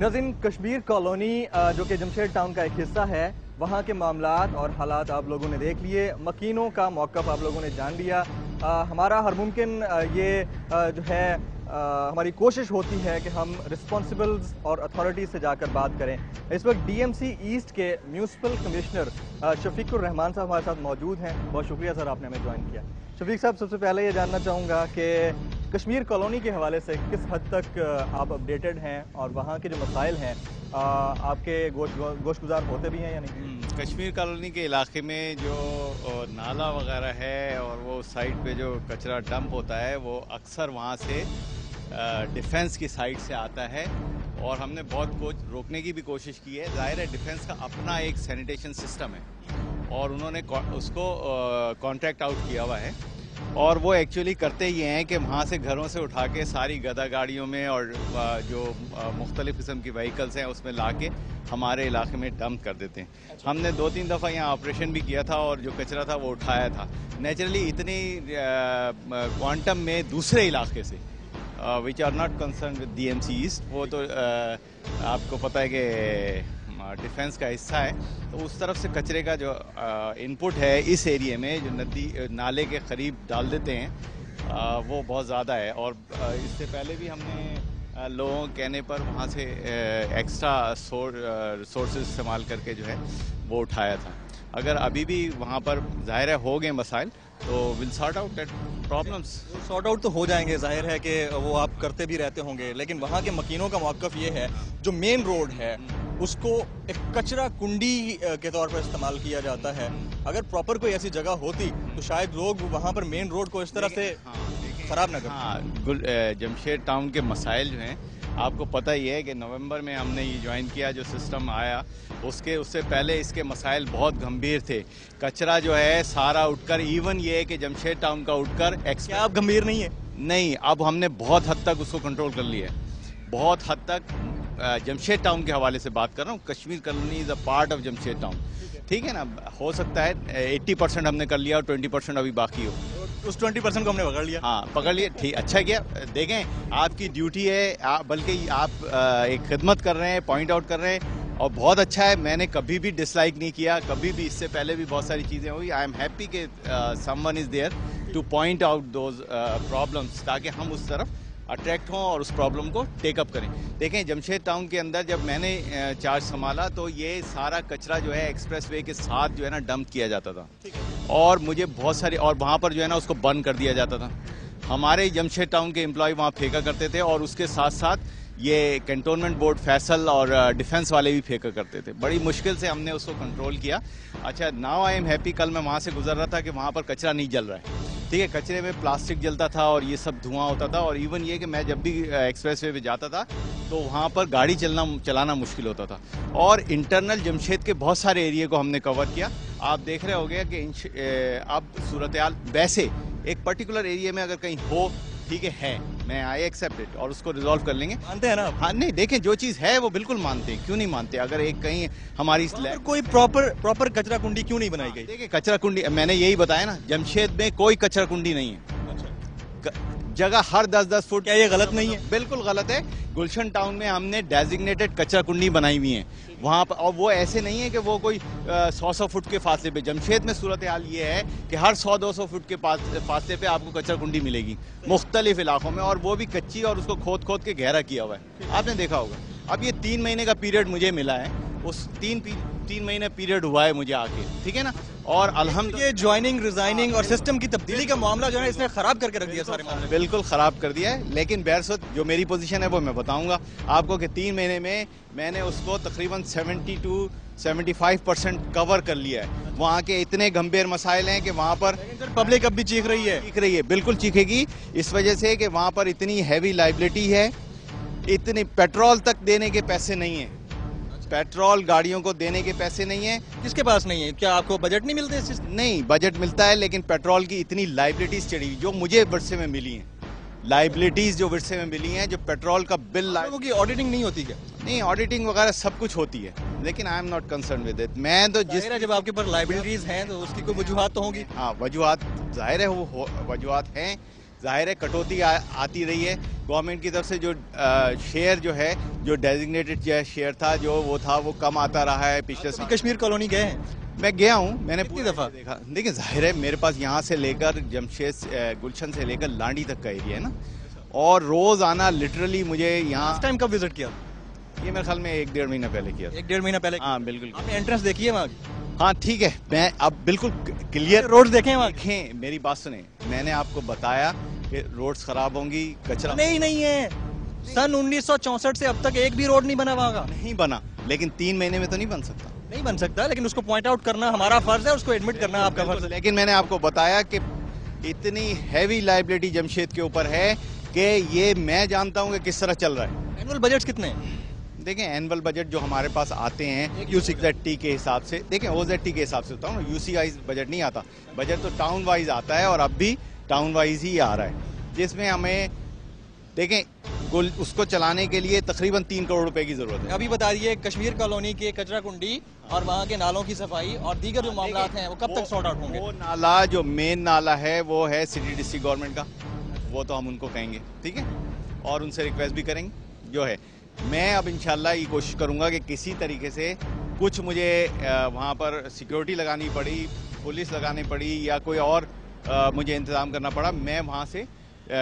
नाज़रीन, कश्मीर कॉलोनी जो कि जमशेद टाउन का एक हिस्सा है, वहाँ के मामलात और हालात आप लोगों ने देख लिए। मकीनों का मौक़िफ़ आप लोगों ने जान लिया। हमारा हर मुमकिन ये जो है हमारी कोशिश होती है कि हम रिस्पॉन्सिबल्स और अथॉरिटी से जाकर बात करें। इस वक्त डीएमसी ईस्ट के म्यूनसिपल कमिश्नर शफीकुर रहमान साहब हमारे साथ मौजूद हैं। बहुत शुक्रिया सर, आपने हमें ज्वाइन किया। शफीक साहब, सबसे पहले ये जानना चाहूँगा कि कश्मीर कॉलोनी के हवाले से किस हद तक आप अपडेटेड हैं और वहाँ के जो मसाइल हैं आपके गोशगुजार होते भी हैं या नहीं? कश्मीर कॉलोनी के इलाके में जो नाला वगैरह है और वो साइड पे जो कचरा डंप होता है वो अक्सर वहाँ से डिफेंस की साइड से आता है और हमने बहुत रोकने की भी कोशिश की है। ज़ाहिर है डिफेंस का अपना एक सैनिटेशन सिस्टम है और उन्होंने उसको कॉन्ट्रैक्ट आउट किया हुआ है और वो एक्चुअली करते ये हैं कि वहाँ से घरों से उठा के सारी गदा गाड़ियों में और जो मुख्तलिफ़ किस्म की व्हीकल्स हैं उसमें ला के हमारे इलाके में डंप कर देते हैं। हमने 2-3 दफ़ा यहाँ ऑपरेशन भी किया था और जो कचरा था वो उठाया था। नेचुरली इतनी क्वांटम में दूसरे इलाके से which are not concern with DMC East, वो तो आपको पता है कि डिफेंस का हिस्सा है, तो उस तरफ से कचरे का जो इनपुट है इस एरिया में जो नदी नाले के करीब डाल देते हैं वो बहुत ज़्यादा है। और इससे पहले भी हमने लोगों के कहने पर वहाँ से एक्स्ट्रा सोर्सेज इस्तेमाल करके जो है वो उठाया था। अगर अभी भी वहाँ पर ज़ाहिर है हो गए मसाइल तो will sort out that problems. Sort out तो हो जाएंगे, जाहिर है कि वो आप करते भी रहते होंगे, लेकिन वहाँ के मकीनों का मौक़िफ़ ये है जो मेन रोड है उसको एक कचरा कुंडी के तौर पर इस्तेमाल किया जाता है। अगर प्रॉपर कोई ऐसी जगह होती तो शायद लोग वहाँ पर मेन रोड को इस तरह से ख़राब ना करें। जमशेद टाउन के मसाइल जो हैं आपको पता ही है कि नवंबर में हमने ये ज्वाइन किया जो सिस्टम आया, उससे पहले इसके मसाइल बहुत गंभीर थे। कचरा जो है सारा उठकर, इवन ये है कि जमशेद टाउन का उठकर क्या आप गंभीर नहीं है? नहीं, अब हमने बहुत हद तक उसको कंट्रोल कर लिया है, बहुत हद तक। जमशेद टाउन के हवाले से बात कर रहा हूँ। Kashmir colony is a part of Jamshed town, ठीक है ना। हो सकता है 80% हमने कर लिया और 20% अभी बाकी हो। उस 20% को हमने पकड़ लिया। हाँ, पकड़ लिया, ठीक, अच्छा किया। देखें, आपकी ड्यूटी है, बल्कि आप एक खिदमत कर रहे हैं, पॉइंट आउट कर रहे हैं और बहुत अच्छा है। मैंने कभी भी डिसलाइक नहीं किया, कभी भी। इससे पहले भी बहुत सारी चीज़ें हुई। आई एम हैप्पी कि someone is there to point out those problems, ताकि हम उस तरफ अट्रैक्ट हों और उस प्रॉब्लम को टेकअप करें। देखें, जमशेद टाउन के अंदर जब मैंने चार्ज संभाला तो ये सारा कचरा जो है एक्सप्रेस वे के साथ जो है ना डंप किया जाता था और मुझे बहुत सारी, और वहाँ पर जो है ना उसको बंद कर दिया जाता था। हमारे जमशेद टाउन के एम्प्लॉय वहाँ फेंका करते थे और उसके साथ साथ ये कैंटोनमेंट बोर्ड फैसल और डिफेंस वाले भी फेंका करते थे। बड़ी मुश्किल से हमने उसको कंट्रोल किया। अच्छा, नाउ आई एम हैप्पी। कल मैं वहाँ से गुजर रहा था कि वहाँ पर कचरा नहीं जल रहा है, ठीक है। कचरे में प्लास्टिक जलता था और ये सब धुआं होता था और इवन ये कि मैं जब भी एक्सप्रेस वे पे जाता था तो वहाँ पर गाड़ी चलाना मुश्किल होता था। और इंटरनल जमशेद के बहुत सारे एरिया को हमने कवर किया। आप देख रहे होंगे कि अब सूरत हाल वैसे एक पर्टिकुलर एरिया में अगर कहीं हो, ठीक है, मैं आई एक्सेप्ट इट और उसको रिजॉल्व कर लेंगे। मानते हैं ना? हाँ, नहीं, देखें, जो चीज़ है वो बिल्कुल मानते हैं, क्यों नहीं मानते। अगर एक कहीं हमारी कोई प्रॉपर कचरा कुंडी क्यों नहीं बनाई गई? देखिए, कचरा कुंडी मैंने यही बताया ना, जमशेद में कोई कचरा कुंडी नहीं है। जगह हर 10-10 फुट। क्या ये गलत नहीं है? बिल्कुल गलत है। गुलशन टाउन में हमने डेजिग्नेटेड कचरा कुंडी बनाई हुई है वहाँ पर, और वो ऐसे नहीं है कि वो कोई 100-100 फुट के फासले पे। जमशेद में सूरत हाल ये है कि हर 100-200 फुट के फासले पे आपको कचरा कुंडी मिलेगी मुख्तलिफ इलाकों में, और वो भी कच्ची, और उसको खोद के गहरा किया हुआ है। आपने देखा होगा। अब ये 3 महीने का पीरियड मुझे मिला है, उस 3 महीने पीरियड हुआ है मुझे आके, ठीक है ना। और अल्हम्दुलिल्लाह ये ज्वाइनिंग, रिजाइनिंग और सिस्टम की तब्दीली का मामला जो है इसने खराब करके रख दिया सारे मामले। बिल्कुल ख़राब कर दिया है। लेकिन बहरसत जो मेरी पोजीशन है वो मैं बताऊंगा आपको कि 3 महीने में मैंने उसको तकरीबन 70-75% कवर कर लिया है। वहाँ के इतने गंभीर मसाइल हैं कि वहाँ पर पब्लिक अब भी चीख रही है। बिल्कुल चीखेगी, इस वजह से कि वहाँ पर इतनी हैवी लाइबिलिटी है, इतनी पेट्रोल तक देने के पैसे नहीं है, पेट्रोल गाड़ियों को देने के पैसे नहीं है। किसके पास नहीं है? क्या आपको बजट नहीं मिलते? नहीं, बजट मिलता है, लेकिन पेट्रोल की इतनी लाइबिलिटीज चढ़ी हुई जो मुझे वर्षे में मिली हैं, लाइबिलिटीज जो वर्षे में मिली हैं, जो पेट्रोल का बिल। लोगों की ऑडिटिंग नहीं होती क्या? नहीं, ऑडिटिंग वगैरह सब कुछ होती है, लेकिन I am not concern with it. मैं तो जब आपके पास लाइबिलिटीज हैं तो उसकी कोई वजूहत तो होगी। हाँ, वजूहत जाहिर है, वो वजूहत हैं। ظاہر ہے کٹوتی آتی رہی ہے گورنمنٹ کی طرف سے. جو شیئر جو ہے جو ڈیزگنیٹڈ شیئر تھا جو وہ تھا وہ کم آتا رہا ہے پچھلے سال. کشمیر کالونی گئے ہیں؟ میں گیا ہوں, میں نے کتنی دفعہ دیکھا. دیکھیں ظاہر ہے میرے پاس یہاں سے لے کر جمشید گلشن سے لے کر لانڈی تک کا ایریا ہے نا, اور روز آنا لٹرلی مجھے یہاں. اس ٹائم کب وزٹ کیا؟ یہ میرے خیال میں 1-1.5 مہینہ پہلے کیا. 1-1.5 مہینہ پہلے؟ ہاں بالکل. آپ نے انٹرنس دیکھی ہے وہاں کی؟ ہاں ٹھیک ہے, میں اب بالکل کلیئر روڈ دیکھیں وہاں؟ دیکھیں میری بات سنیں, میں نے آپ کو بتایا کہ روڈز خراب ہوں گی, کچرا نہیں ہے. سن 1964 سے اب تک ایک بھی روڈ نہیں بنا وہاں کا. نہیں بنا, لیکن 3 مہینے میں تو نہیں بن سکتا. نہیں بن سکتا, لیکن اس کو پوائنٹ آؤٹ کرنا ہمارا فرض ہے, اس کو ایڈمٹ کرنا آپ کا فرض ہے. لیکن میں نے آپ کو بتایا کہ اتنی ہیوی لائبلٹی جمشید کے اوپر ہے کہ یہ میں جانتا ہوں کہ کس طرح چل رہا ہے. اینول بجٹس کتنے ہیں؟ دیکھیں اینول بجٹ جو ہمارے پاس آتے ہیں یو سی زیڈ ٹی کے حساب سے, دیکھیں او زیڈ ٹی کے حساب سے ہوتا ہوں, یو سی وائز بجٹ نہیں آتا. بجٹ تو ٹاؤن وائز آتا ہے, اور اب بھی ٹاؤن وائز ہی آ رہا ہے, جس میں ہمیں دیکھیں اس کو چلانے کے لیے تقریباً 3 کروڑ روپے کی ضرورت ہے. ابھی بتا دیے کشمیر کالونی کے کچرا کنڈی اور وہاں کے نالوں کی صفائی اور دیگر جو معاملات ہیں وہ کب تک سارٹ آؤٹ ہوں گے؟ وہ نالا جو مین نالا ہے وہ ہے سٹی ڈسٹرکٹ گورنمنٹ کا, وہ تو ہم ان کو کہیں گے ٹھیک ہے, اور ان سے ریکویسٹ بھی کریں گے جو ہے. میں اب انشاءاللہ یہ کوشش کروں گا کہ کسی طریقے سے کچھ مجھے وہاں پر سیکیورٹی لگانی پڑی, پولیس لگانی پڑی, یا کوئی اور مجھے انتظام کرنا پڑا, میں وہاں سے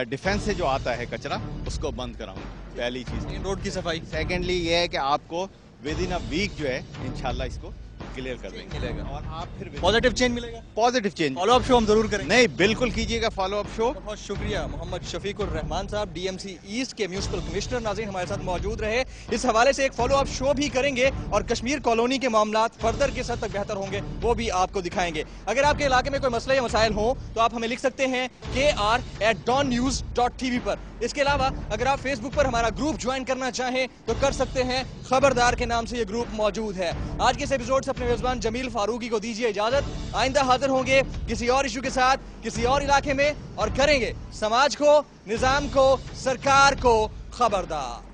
ڈیفنس سے جو آتا ہے کچرا اس کو بند کراؤں. پہلی چیز روڈ کی صفائی. سیکنڈلی یہ ہے کہ آپ کو ود ان اے ویک جو ہے انشاءاللہ اس کو کلیئر کر دیں گے, اور آپ پھر پازیٹیو چینج ملے گا. Positive change. Follow up show ہم ضرور کریں گے. نہیں بالکل کیجیے گا فالو اپ شو. بہت شکریہ محمد شفیق الرحمان صاحب, ڈی ایم سی ایسٹ کے میونسپل کمشنر. ناظرین ہمارے ساتھ موجود رہے, اس حوالے سے ایک فالو اپ شو بھی کریں گے, اور کشمیر کالونی کے معاملات فردر کس حد تک بہتر ہوں گے وہ بھی آپ کو دکھائیں گے. اگر آپ کے علاقے میں کوئی مسئلے یا مسائل ہوں تو آپ ہمیں لکھ سکتے ہیں kr@dawnnews.tv پر. اس کے علاوہ اگر آپ فیس بک پر ہمارا گروپ جوائن کرنا چاہیں تو کر سکتے ہیں, خبردار کے نام سے یہ گروپ موجود ہے. آج کے اس ایپیسوڈ سے اپنے میزبان جمیل فاروقی کو دیجیے اجازت. آئندہ حاضر ہوں گے کسی اور ایشو کے ساتھ کسی اور علاقے میں, اور کریں گے سماج کو, نظام کو, سرکار کو خبردار.